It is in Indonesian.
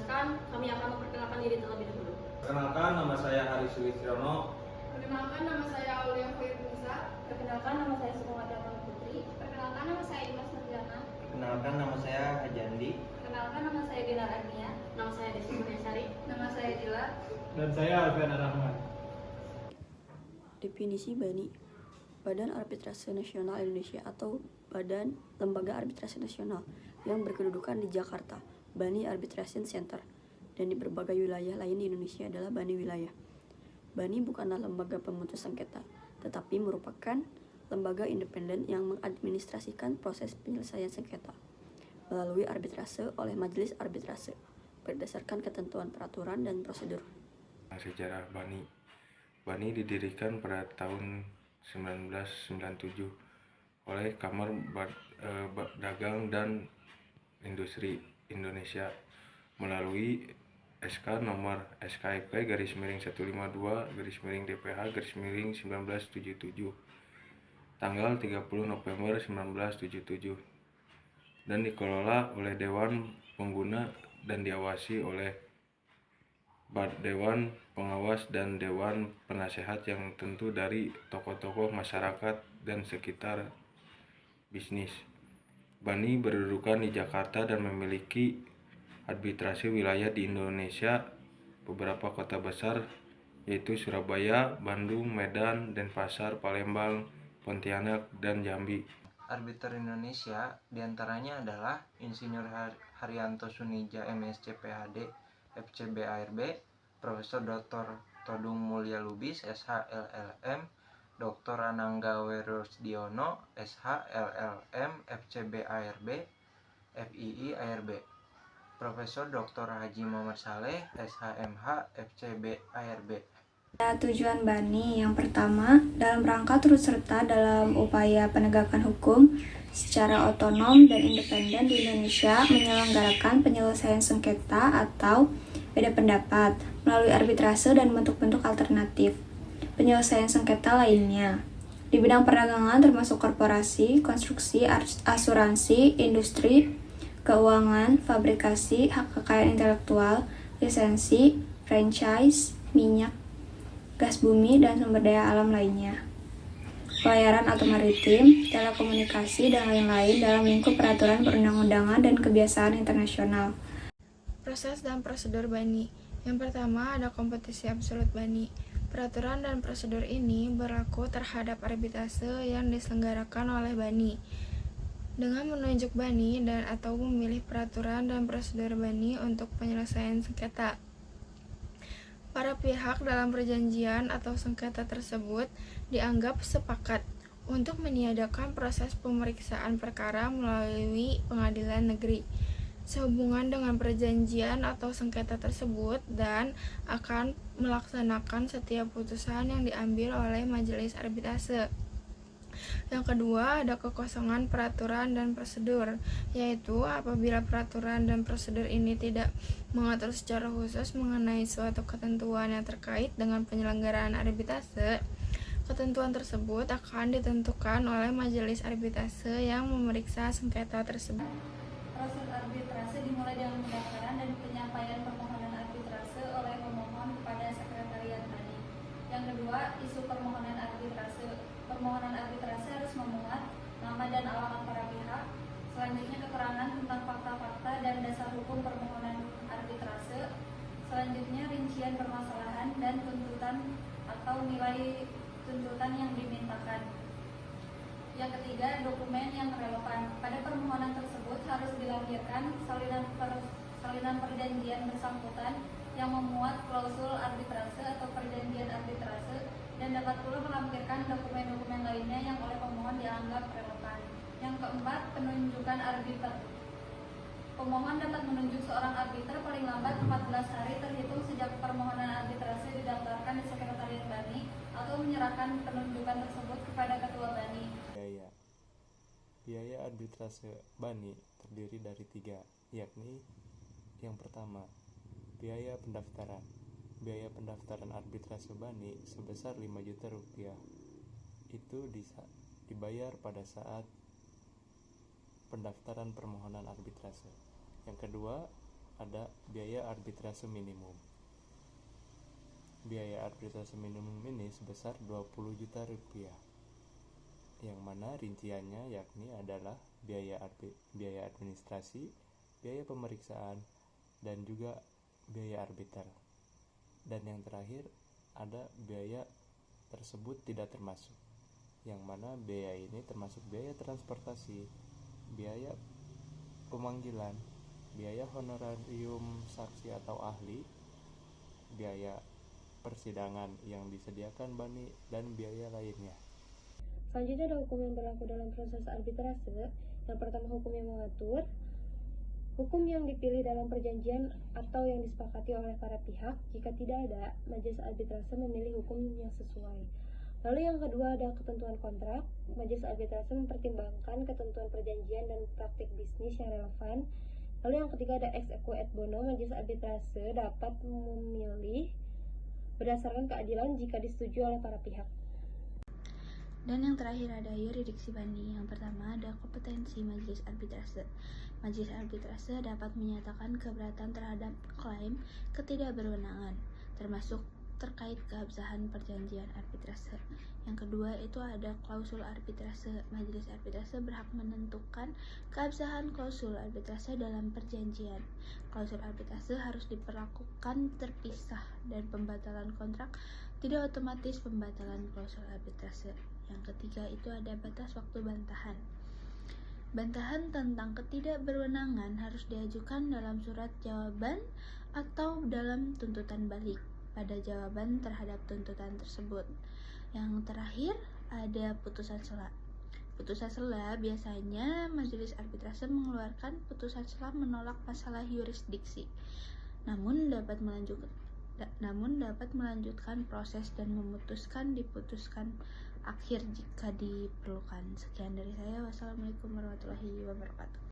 menjelaskan, kami akan memperkenalkan diri terlebih dahulu. Perkenalkan, nama saya Haris Sulistiono. Perkenalkan, nama saya Aulia Firmusa. Perkenalkan, nama saya Sukmawati Amal Putri. Perkenalkan, nama saya Dimas Nurjana. Perkenalkan, nama saya Hajandi. Perkenalkan, nama saya Dinar Agnia. Nama saya Desi Mulyasari. Nama saya Dila. Dan saya Alfian Rahman. Definisi BANI: Badan Arbitrase Nasional Indonesia atau Badan Lembaga Arbitrase Nasional yang berkedudukan di Jakarta, BANI Arbitration Center, dan di berbagai wilayah lain di Indonesia adalah BANI Wilayah. BANI bukanlah lembaga pemutus sengketa, tetapi merupakan lembaga independen yang mengadministrasikan proses penyelesaian sengketa melalui arbitrase oleh majelis arbitrase berdasarkan ketentuan peraturan dan prosedur. Sejarah BANI. BANI didirikan pada tahun 1997 oleh Kamar Dagang dan Industri Indonesia melalui SK nomor SKIP-152-DPH-1977 tanggal 30 November 1977 dan dikelola oleh Dewan Pengguna dan diawasi oleh Dewan Pengawas dan Dewan Penasehat yang tentu dari tokoh-tokoh masyarakat dan sekitar bisnis. BANI berkedudukan di Jakarta dan memiliki arbitrase wilayah di Indonesia, beberapa kota besar yaitu Surabaya, Bandung, Medan, Denpasar, Palembang, Pontianak, dan Jambi. Arbiter Indonesia diantaranya adalah Insinyur Haryanto Sunija MSc PhD FCB ARB, Profesor Dr. Todung Mulya Lubis SH LLM, Dr. Anangga Werusdiono SH LLM FCB ARB FII ARB, Profesor Dr. Haji Muhammad Saleh SHMH FCB ARB. Tujuan BANI yang pertama, dalam rangka turut serta dalam upaya penegakan hukum secara otonom dan independen di Indonesia menyelenggarakan penyelesaian sengketa atau beda pendapat melalui arbitrase dan bentuk-bentuk alternatif penyelesaian sengketa lainnya. Di bidang perdagangan termasuk korporasi, konstruksi, asuransi, industri, keuangan, fabrikasi, hak kekayaan intelektual, lisensi, franchise, minyak, gas bumi, dan sumber daya alam lainnya, pelayaran atau maritim, telekomunikasi, dan lain-lain dalam lingkup peraturan perundang-undangan dan kebiasaan internasional. Proses dan prosedur BANI. Yang pertama ada kompetisi absolut BANI. Peraturan dan prosedur ini berlaku terhadap arbitrase yang diselenggarakan oleh BANI. Dengan menunjuk BANI dan atau memilih peraturan dan prosedur BANI untuk penyelesaian sengketa, para pihak dalam perjanjian atau sengketa tersebut dianggap sepakat untuk meniadakan proses pemeriksaan perkara melalui pengadilan negeri sehubungan dengan perjanjian atau sengketa tersebut dan akan melaksanakan setiap putusan yang diambil oleh majelis arbitrase. Yang kedua, ada kekosongan peraturan dan prosedur, yaitu apabila peraturan dan prosedur ini tidak mengatur secara khusus mengenai suatu ketentuan yang terkait dengan penyelenggaraan arbitrase, ketentuan tersebut akan ditentukan oleh majelis arbitrase yang memeriksa sengketa tersebut. Proses arbitrase dimulai dengan pendaftaran dan penyampaian permohonan arbitrase oleh pemohon kepada sekretariat BANI. Yang kedua, isu permohonan arbitrase. Permohonan arbitrase harus memuat nama dan alamat para pihak. Selanjutnya, keterangan tentang fakta-fakta dan dasar hukum permohonan arbitrase. Selanjutnya, rincian permasalahan dan tuntutan atau nilai tuntutan yang dimintakan. Yang ketiga, dokumen yang relevan. Pada permohonan tersebut harus dilampirkan salinan perjanjian bersangkutan yang memuat klausul arbitrase atau perjanjian arbitrase dan dapat pula melampirkan dokumen-dokumen lainnya yang oleh pemohon dianggap relevan. Yang keempat, penunjukan arbiter. Pemohon dapat menunjuk seorang arbiter paling lambat 14 hari terhitung sejak permohonan arbitrase didaftarkan di sekretariat BANI atau menyerahkan penunjukan tersebut kepada ketua BANI. Biaya arbitrase BANI terdiri dari 3, yakni yang pertama, biaya pendaftaran. Biaya pendaftaran arbitrase BANI sebesar 5 juta rupiah. Itu dibayar pada saat pendaftaran permohonan arbitrase. Yang kedua, ada biaya arbitrase minimum. Biaya arbitrase minimum ini sebesar 20 juta rupiah, yang mana rinciannya yakni adalah biaya administrasi, biaya pemeriksaan, dan juga biaya arbiter. Dan yang terakhir ada biaya tersebut tidak termasuk, yang mana biaya ini termasuk biaya transportasi, biaya pemanggilan, biaya honorarium saksi atau ahli, biaya persidangan yang disediakan BANI, dan biaya lainnya. Selanjutnya ada hukum yang berlaku dalam proses arbitrase. Yang pertama, hukum yang mengatur. Hukum yang dipilih dalam perjanjian atau yang disepakati oleh para pihak. Jika tidak ada, majelis arbitrase memilih hukum yang sesuai. Lalu yang kedua ada ketentuan kontrak. Majelis arbitrase mempertimbangkan ketentuan perjanjian dan praktik bisnis yang relevan. Lalu yang ketiga ada ex equo et bono. Majelis arbitrase dapat memilih berdasarkan keadilan jika disetujui oleh para pihak. Dan yang terakhir ada yurisdiksi BANI. Yang pertama ada kompetensi majelis arbitrase. Majelis arbitrase dapat menyatakan keberatan terhadap klaim ketidakberwenangan, termasuk terkait keabsahan perjanjian arbitrase. Yang kedua itu ada klausul arbitrase. Majelis arbitrase berhak menentukan keabsahan klausul arbitrase dalam perjanjian. Klausul arbitrase harus diperlakukan terpisah dan pembatalan kontrak tidak otomatis pembatalan klausul arbitrase. Yang ketiga itu ada batas waktu bantahan. Bantahan tentang ketidakberwenangan harus diajukan dalam surat jawaban atau dalam tuntutan balik pada jawaban terhadap tuntutan tersebut. Yang terakhir ada putusan sela. Putusan sela biasanya majelis arbitrase mengeluarkan putusan sela menolak masalah yurisdiksi, namun dapat melanjutkan proses dan diputuskan akhir jika diperlukan. Sekian dari saya. Wassalamualaikum warahmatullahi wabarakatuh.